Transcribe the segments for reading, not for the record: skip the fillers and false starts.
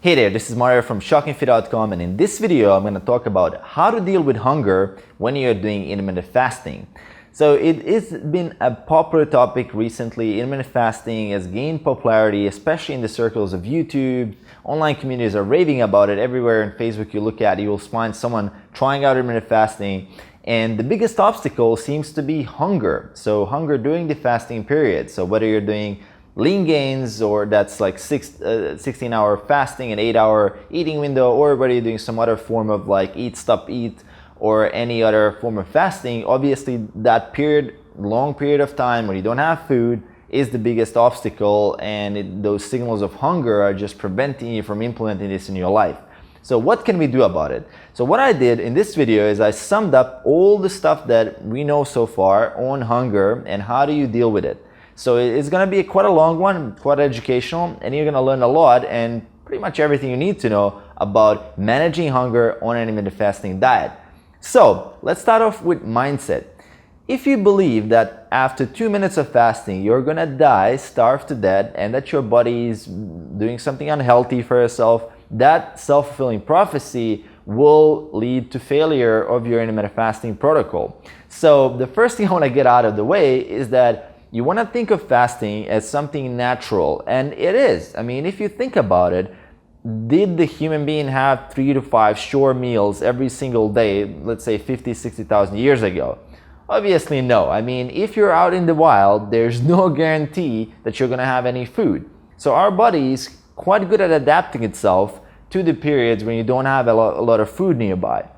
Hey there, this is Mario from shockingfit.com, and in this video I'm going to talk about how to deal with hunger when you're doing intermittent fasting. So it has been a popular topic recently. Intermittent fasting has gained popularity, especially in the circles of YouTube. Online communities are raving about it. Everywhere on Facebook you look at, you will find someone trying out intermittent fasting. And the biggest obstacle seems to be hunger. So hunger during the fasting period. So whether you're doing lean gains, or that's like 16-hour fasting and 8-hour eating window, or whether you're doing some other form of like eat, stop, eat, or any other form of fasting, obviously that long period of time when you don't have food is the biggest obstacle, and those signals of hunger are just preventing you from implementing this in your life. So what can we do about it? So what I did in this video is I summed up all the stuff that we know so far on hunger and how do you deal with it. So it's going to be quite a long one, quite educational, and you're going to learn a lot and pretty much everything you need to know about managing hunger on an intermittent fasting diet. So let's start off with mindset. If you believe that after 2 minutes of fasting you're going to die, starve to death, and that your body is doing something unhealthy for yourself, that self-fulfilling prophecy will lead to failure of your intermittent fasting protocol. So the first thing I want to get out of the way is that you want to think of fasting as something natural, and it is. I mean, if you think about it, did the human being have 3 to 5 short meals every single day, let's say 50, 60,000 years ago? Obviously no. I mean, if you're out in the wild, there's no guarantee that you're going to have any food. So our body is quite good at adapting itself to the periods when you don't have a lot of food nearby.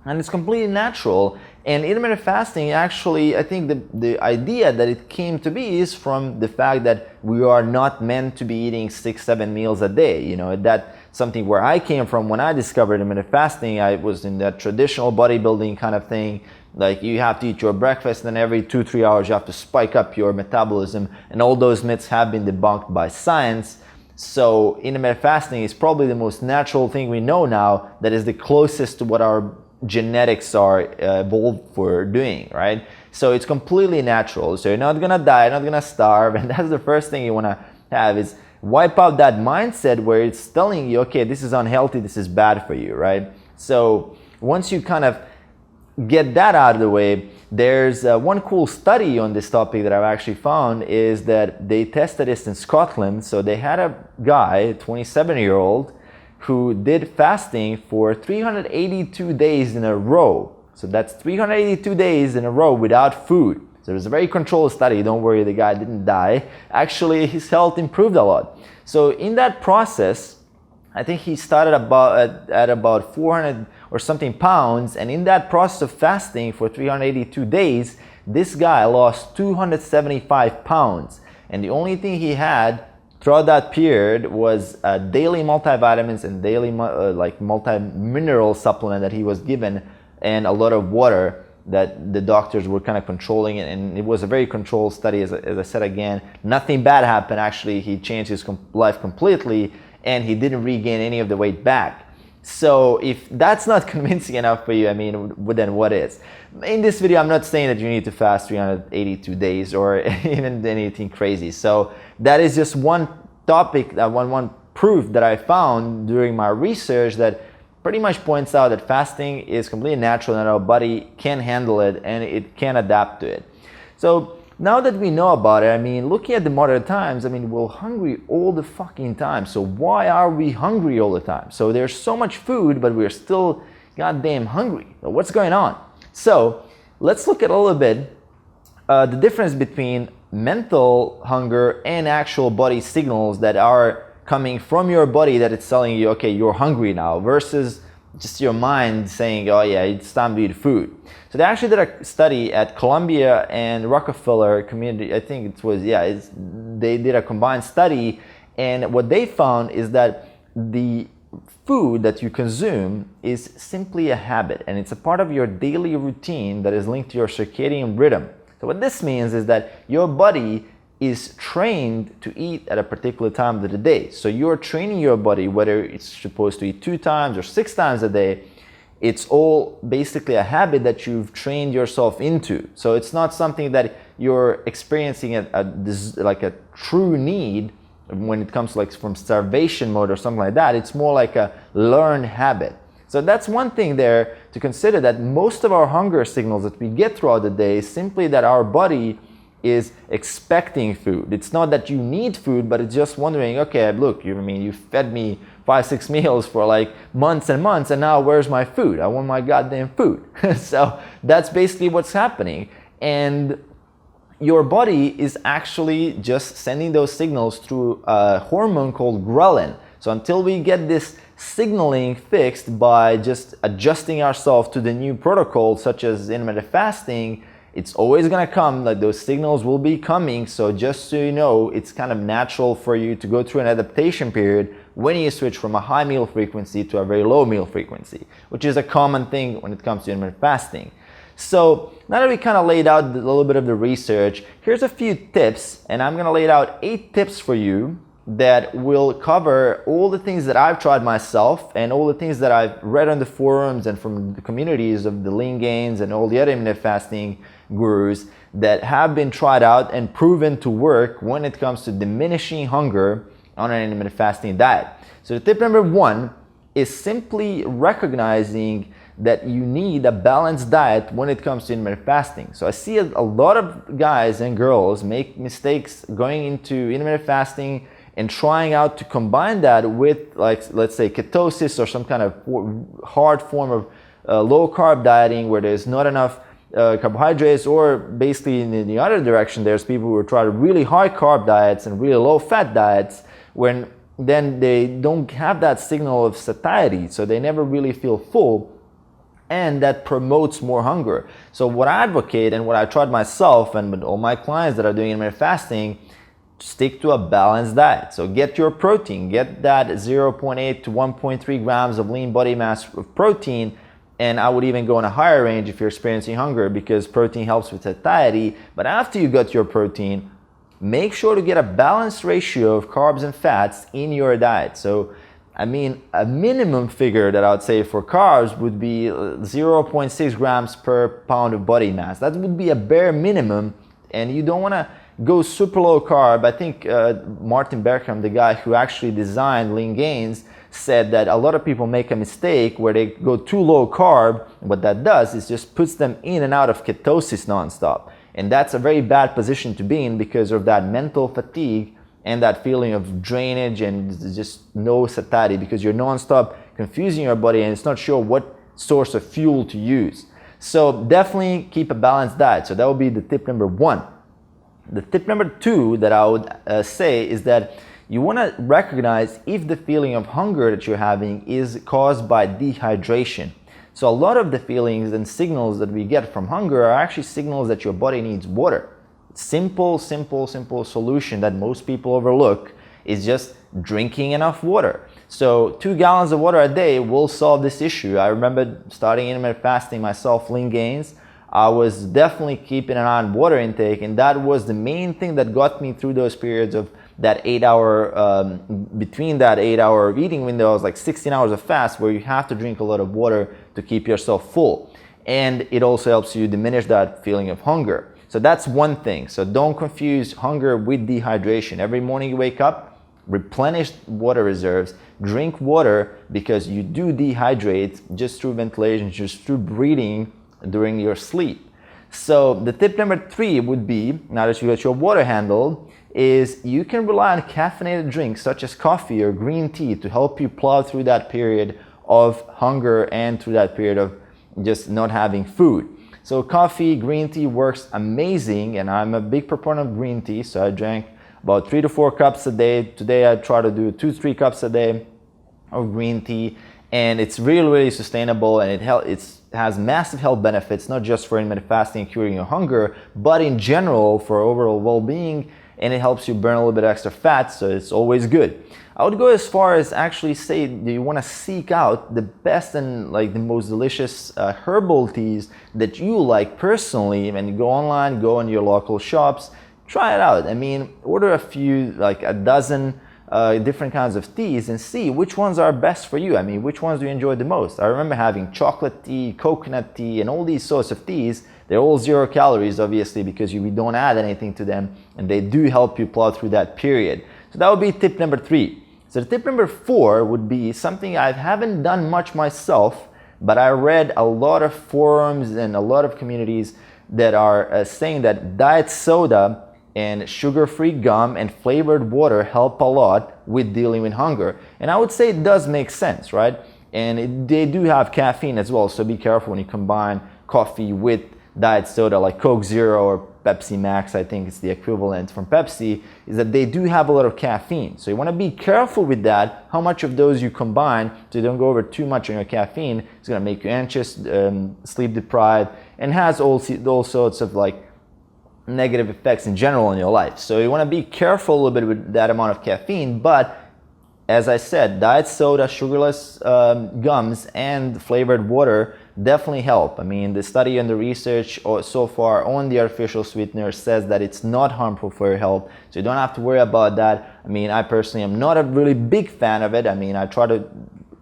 And it's completely natural. And intermittent fasting, actually, I think the idea that it came to be is from the fact that we are not meant to be eating 6-7 meals a day. You know, that's something where I came from when I discovered intermittent fasting. I was in that traditional bodybuilding kind of thing. Like, you have to eat your breakfast, and then every 2-3 hours you have to spike up your metabolism. And all those myths have been debunked by science. So intermittent fasting is probably the most natural thing we know now, that is the closest to what our genetics are evolved for doing, right? So it's completely natural. So you're not gonna die, you're not gonna starve, and that's the first thing you wanna have, is wipe out that mindset where it's telling you, okay, this is unhealthy, this is bad for you, right? So once you kind of get that out of the way, there's one cool study on this topic that I've actually found, is that they tested this in Scotland. So they had a guy, a 27-year-old, who did fasting for 382 days in a row. So that's 382 days in a row without food. So it was a very controlled study. Don't worry, the guy didn't die. Actually, his health improved a lot. So in that process, I think he started at about 400 or something pounds, and in that process of fasting for 382 days, this guy lost 275 pounds. And the only thing he had throughout that period was daily multivitamins and daily multi-mineral supplement that he was given, and a lot of water that the doctors were kind of controlling it. And it was a very controlled study, as I said again. Nothing bad happened. Actually, he changed his life completely, and he didn't regain any of the weight back. So if that's not convincing enough for you, I mean, then what is? In this video, I'm not saying that you need to fast 382 days or even anything crazy. So that is just one topic, one proof that I found during my research that pretty much points out that fasting is completely natural and our body can handle it and it can adapt to it. So now that we know about it, I mean, looking at the modern times, I mean, we're hungry all the fucking time. So why are we hungry all the time? So there's so much food, but we're still goddamn hungry. So what's going on? So let's look at a little bit the difference between mental hunger and actual body signals that are coming from your body, that it's telling you, okay, you're hungry now, versus just your mind saying, oh yeah, it's time to eat food. So they actually did a study at Columbia and Rockefeller community. I think it was, yeah, they did a combined study, and what they found is that the food that you consume is simply a habit, and it's a part of your daily routine that is linked to your circadian rhythm. So what this means is that your body is trained to eat at a particular time of the day. So you're training your body, whether it's supposed to eat 2 times or 6 times a day, it's all basically a habit that you've trained yourself into. So it's not something that you're experiencing like a true need when it comes to like from starvation mode or something like that. It's more like a learned habit. So that's one thing there to consider, that most of our hunger signals that we get throughout the day is simply that our body is expecting food. It's not that you need food, but it's just wondering, okay, look, you fed me 5-6 meals for like months and months, and now where's my food? I want my goddamn food. So that's basically what's happening. And your body is actually just sending those signals through a hormone called ghrelin. So until we get this signaling fixed by just adjusting ourselves to the new protocol, such as intermittent fasting, it's always going to come, like those signals will be coming. So just so you know, it's kind of natural for you to go through an adaptation period when you switch from a high meal frequency to a very low meal frequency, which is a common thing when it comes to intermittent fasting. So now that we kind of laid out a little bit of the research, here's a few tips, and I'm going to lay out 8 tips for you that will cover all the things that I've tried myself and all the things that I've read on the forums and from the communities of the Lean Gains and all the other intermittent fasting gurus that have been tried out and proven to work when it comes to diminishing hunger on an intermittent fasting diet. So tip number 1 is simply recognizing that you need a balanced diet when it comes to intermittent fasting. So I see a lot of guys and girls make mistakes going into intermittent fasting and trying out to combine that with, like, let's say ketosis or some kind of hard form of low carb dieting where there's not enough carbohydrates, or basically in the other direction, there's people who try really high carb diets and really low fat diets, when then they don't have that signal of satiety, so they never really feel full, and that promotes more hunger. So what I advocate and what I tried myself and with all my clients that are doing intermittent fasting, stick to a balanced diet. So get your protein, get that 0.8 to 1.3 grams of lean body mass of protein, and I would even go in a higher range if you're experiencing hunger, because protein helps with satiety. But after you got your protein, make sure to get a balanced ratio of carbs and fats in your diet. So a minimum figure that I would say for carbs would be 0.6 grams per pound of body mass. That would be a bare minimum, and you don't want to go super low carb. I think Martin Berkham, the guy who actually designed Lean Gains, said that a lot of people make a mistake where they go too low carb. What that does is just puts them in and out of ketosis nonstop. And that's a very bad position to be in because of that mental fatigue and that feeling of drainage and just no satiety, because you're nonstop confusing your body and it's not sure what source of fuel to use. So definitely keep a balanced diet. So that would be the tip number 1. The tip number 2 that I would say is that you want to recognize if the feeling of hunger that you're having is caused by dehydration. So a lot of the feelings and signals that we get from hunger are actually signals that your body needs water. Simple solution that most people overlook is just drinking enough water. So 2 gallons of water a day will solve this issue. I remember starting intermittent fasting myself, Lean Gains. I was definitely keeping an eye on water intake, and that was the main thing that got me through those periods of that 8-hour, between that 8-hour eating window, I was like 16 hours of fast, where you have to drink a lot of water to keep yourself full. And it also helps you diminish that feeling of hunger. So that's one thing. So don't confuse hunger with dehydration. Every morning you wake up, replenish water reserves, drink water, because you do dehydrate just through ventilation, just through breathing during your sleep. So the tip number 3 would be, now that you got your water handled, is you can rely on caffeinated drinks such as coffee or green tea to help you plow through that period of hunger and through that period of just not having food. So coffee, green tea works amazing, and I'm a big proponent of green tea, so I drank about 3 to 4 cups a day. Today I try to do 2-3 cups a day of green tea, and it's really sustainable, and it has massive health benefits, not just for intermittent fasting and curing your hunger, but in general for overall well-being, and it helps you burn a little bit extra fat, so it's always good. I would go as far as actually say that you want to seek out the best and like the most delicious herbal teas that you like personally, and you go online, go in your local shops, try it out. Order a few, like a dozen different kinds of teas and see which ones are best for you. Which ones do you enjoy the most? I remember having chocolate tea, coconut tea, and all these sorts of teas. They're all 0 calories, obviously, because we don't add anything to them, and they do help you plow through that period. So that would be tip number 3. So tip number 4 would be something I haven't done much myself, but I read a lot of forums and a lot of communities that are saying that diet soda and sugar-free gum and flavored water help a lot with dealing with hunger. And I would say it does make sense, right? And they do have caffeine as well, so be careful when you combine coffee with diet soda like Coke Zero or Pepsi Max, I think it's the equivalent from Pepsi, is that they do have a lot of caffeine. So you want to be careful with that, how much of those you combine, so you don't go over too much on your caffeine. It's going to make you anxious, sleep deprived, and has all sorts of like negative effects in general in your life. So you want to be careful a little bit with that amount of caffeine, but as I said, diet soda, sugarless gums, and flavored water definitely help. I mean, the study and the research so far on the artificial sweetener says that it's not harmful for your health, so you don't have to worry about that. I mean, I personally am not a really big fan of it. I mean, I try to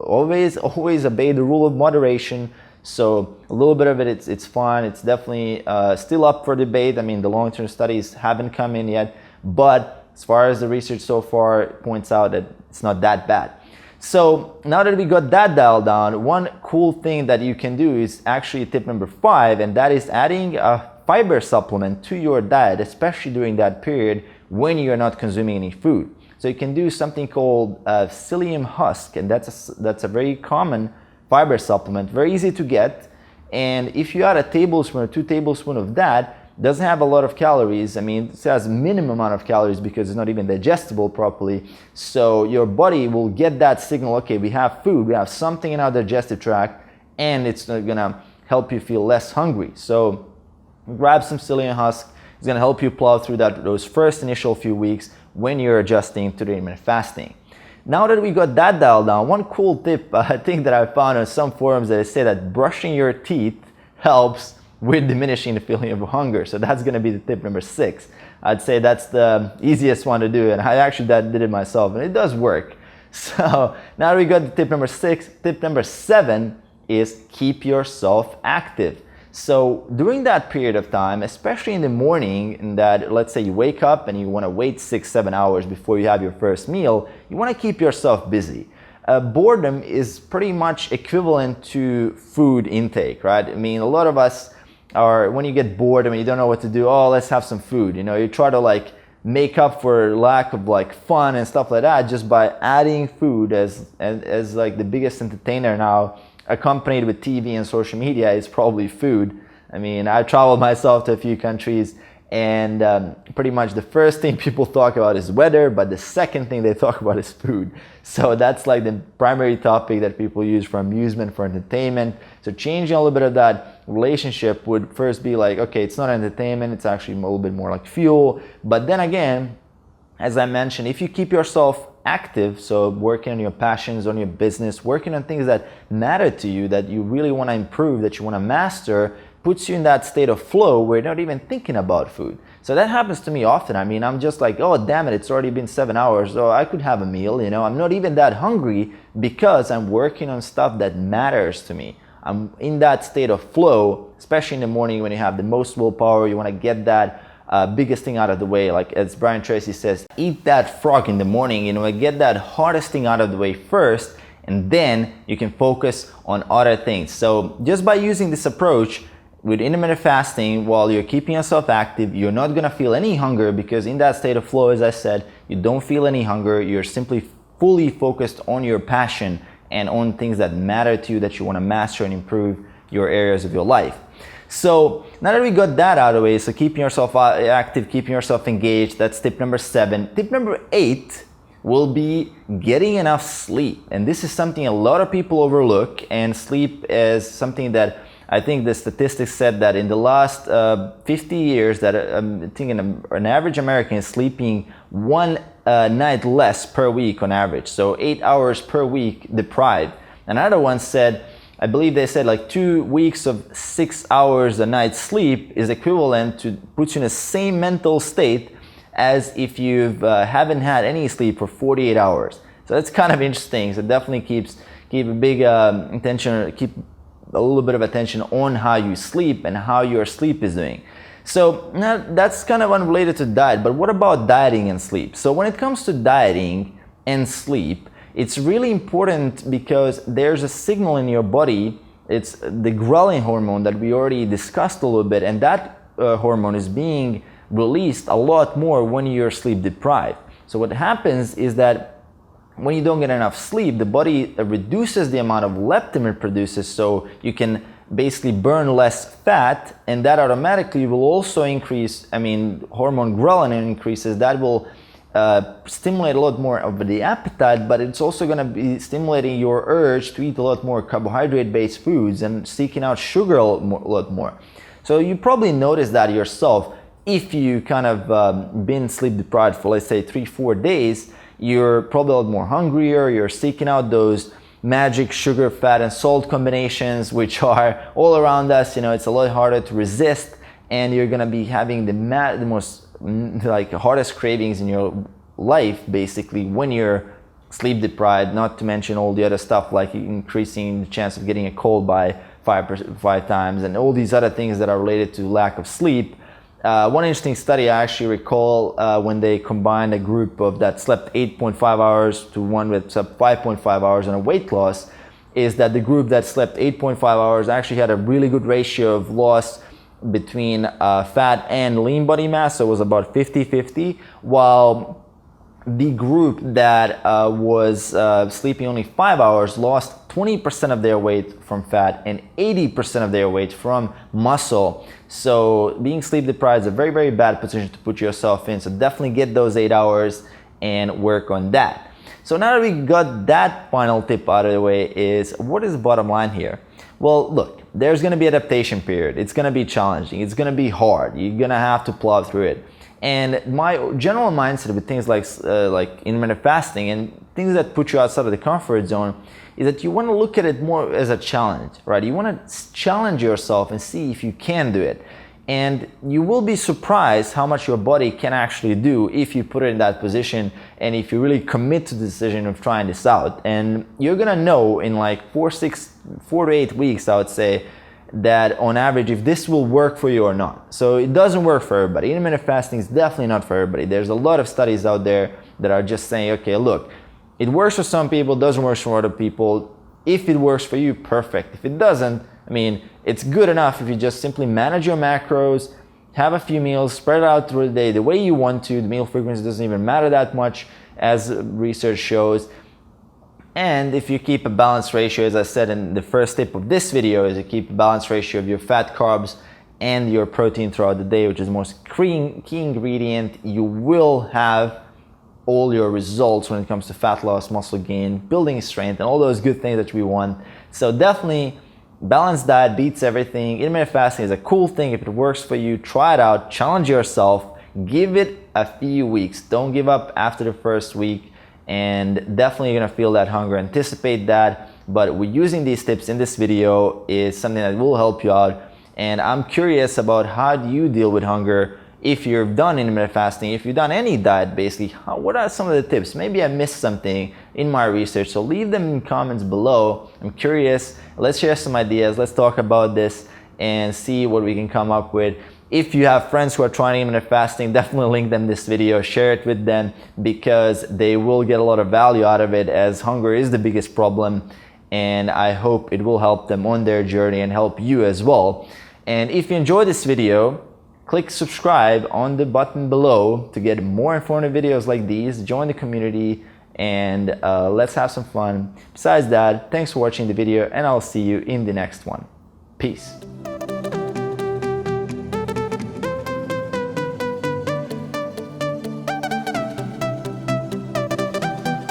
always obey the rule of moderation. So a little bit of it, it's fine. It's definitely still up for debate. I mean, the long-term studies haven't come in yet, but as far as the research so far points out that it's not that bad. So now that we got that dialed down, one cool thing that you can do is actually tip number 5, and that is adding a fiber supplement to your diet, especially during that period when you're not consuming any food. So you can do something called psyllium husk, and that's a very common fiber supplement, very easy to get. And if you add a tablespoon or 2 tablespoons of that, doesn't have a lot of calories. I mean, it has minimum amount of calories because it's not even digestible properly. So your body will get that signal, okay, we have food, we have something in our digestive tract, and it's gonna help you feel less hungry. So grab some psyllium husk. It's gonna help you plow through those first initial few weeks when you're adjusting to the intermittent fasting. Now that we got that dialed down, one cool tip I think that I found on some forums that say that brushing your teeth helps with diminishing the feeling of hunger. So that's going to be the tip number 6. I'd say that's the easiest one to do, and I actually did it myself, and it does work. So now we got the tip number 6. Tip number 7 is keep yourself active. So during that period of time, especially in the morning, in that let's say you wake up and you want to wait 6-7 hours before you have your first meal, you want to keep yourself busy. Boredom is pretty much equivalent to food intake, right? I mean, a lot of us are, when you get bored, I mean, you don't know what to do, oh, let's have some food. You know, you try to like make up for lack of like fun and stuff like that just by adding food as like the biggest entertainer now, accompanied with TV and social media, is probably food. I mean, I traveled myself to a few countries, and pretty much the first thing people talk about is weather, but the second thing they talk about is food. So that's like the primary topic that people use for amusement, for entertainment. So changing a little bit of that relationship would first be like, okay, it's not entertainment, it's actually a little bit more like fuel. But then again, as I mentioned, if you keep yourself active, so working on your passions, on your business, working on things that matter to you, that you really want to improve, that you want to master, puts you in that state of flow where you're not even thinking about food. So that happens to me often. I mean, I'm just like, oh, damn it, it's already been 7 hours, so I could have a meal, you know. I'm not even that hungry because I'm working on stuff that matters to me. I'm in that state of flow, especially in the morning when you have the most willpower. You want to get that biggest thing out of the way. Like as Brian Tracy says, eat that frog in the morning, you know, get that hardest thing out of the way first, and then you can focus on other things. So just by using this approach, with intermittent fasting, while you're keeping yourself active, you're not gonna feel any hunger, because in that state of flow, as I said, you don't feel any hunger. You're simply fully focused on your passion and on things that matter to you, that you wanna master and improve your areas of your life. So now that we got that out of the way, so keeping yourself active, keeping yourself engaged, that's tip number 7. Tip number 8 will be getting enough sleep. And this is something a lot of people overlook, and sleep is something that I think the statistics said that in the last 50 years that I think an average American is sleeping 1 night less per week on average. So 8 hours per week deprived. Another one said, I believe they said like 2 weeks of 6 hours a night sleep is equivalent to put you in the same mental state as if you haven't had any sleep for 48 hours. So that's kind of interesting. So definitely keep a big attention, keep a little bit of attention on how you sleep and how your sleep is doing. So now that's kind of unrelated to diet, but what about dieting and sleep? So when it comes to dieting and sleep, it's really important because there's a signal in your body. It's the ghrelin hormone that we already discussed a little bit, and that hormone is being released a lot more when you're sleep deprived. So what happens is that when you don't get enough sleep, the body reduces the amount of leptin it produces, so you can basically burn less fat, and that automatically will also increase, hormone ghrelin increases. That will stimulate a lot more of the appetite, but it's also going to be stimulating your urge to eat a lot more carbohydrate-based foods and seeking out sugar a lot more. So you probably noticed that yourself. If you kind of been sleep deprived for, let's say, 3-4 days, you're probably a lot more hungrier. You're seeking out those magic sugar, fat, and salt combinations, which are all around us. It's a lot harder to resist, and you're gonna be having the most hardest cravings in your life, basically, when you're sleep deprived. Not to mention all the other stuff like increasing the chance of getting a cold by 5 times, and all these other things that are related to lack of sleep. One interesting study I actually recall when they combined a group that slept 8.5 hours to one that slept 5.5 hours on a weight loss, is that the group that slept 8.5 hours actually had a really good ratio of loss between fat and lean body mass. So it was about 50-50, while the group that was sleeping only 5 hours lost 20% of their weight from fat and 80% of their weight from muscle. So being sleep deprived is a very, very bad position to put yourself in. So definitely get those 8 hours and work on that. So now that we got that final tip out of the way, is what is the bottom line here? Well, look, there's going to be adaptation period. It's going to be challenging. It's going to be hard. You're going to have to plow through it. And my general mindset with things like intermittent fasting and things that put you outside of the comfort zone is that you want to look at it more as a challenge, right? You want to challenge yourself and see if you can do it. And you will be surprised how much your body can actually do if you put it in that position and if you really commit to the decision of trying this out. And you're gonna know in like 4 to 8 weeks, I would say, that on average if this will work for you or not. So it doesn't work for everybody. Intermittent fasting is definitely not for everybody. There's a lot of studies out there that are just saying, okay, look, it works for some people, doesn't work for other people. If it works for you, perfect. If it doesn't, it's good enough if you just simply manage your macros, have a few meals, spread it out through the day the way you want to. The meal frequency doesn't even matter that much, as research shows. And if you keep a balanced ratio, as I said in the first tip of this video, is you keep a balanced ratio of your fat, carbs, and your protein throughout the day, which is the most key ingredient, you will have all your results when it comes to fat loss, muscle gain, building strength, and all those good things that we want. So definitely, balanced diet beats everything. Intermittent fasting is a cool thing. If it works for you, try it out, challenge yourself, give it a few weeks. Don't give up after the first week. And definitely you're gonna feel that hunger, anticipate that. But we're using these tips in this video is something that will help you out. And I'm curious about how do you deal with hunger if you've done intermittent fasting, if you've done any diet basically. What are some of the tips? Maybe I missed something in my research, so leave them in comments below. I'm curious. Let's share some ideas. Let's talk about this and see what we can come up with. If you have friends who are trying intermittent fasting, definitely link them this video, share it with them, because they will get a lot of value out of it, as hunger is the biggest problem, and I hope it will help them on their journey and help you as well. And if you enjoyed this video, click subscribe on the button below to get more informative videos like these. Join the community and let's have some fun. Besides that, thanks for watching the video, and I'll see you in the next one. Peace.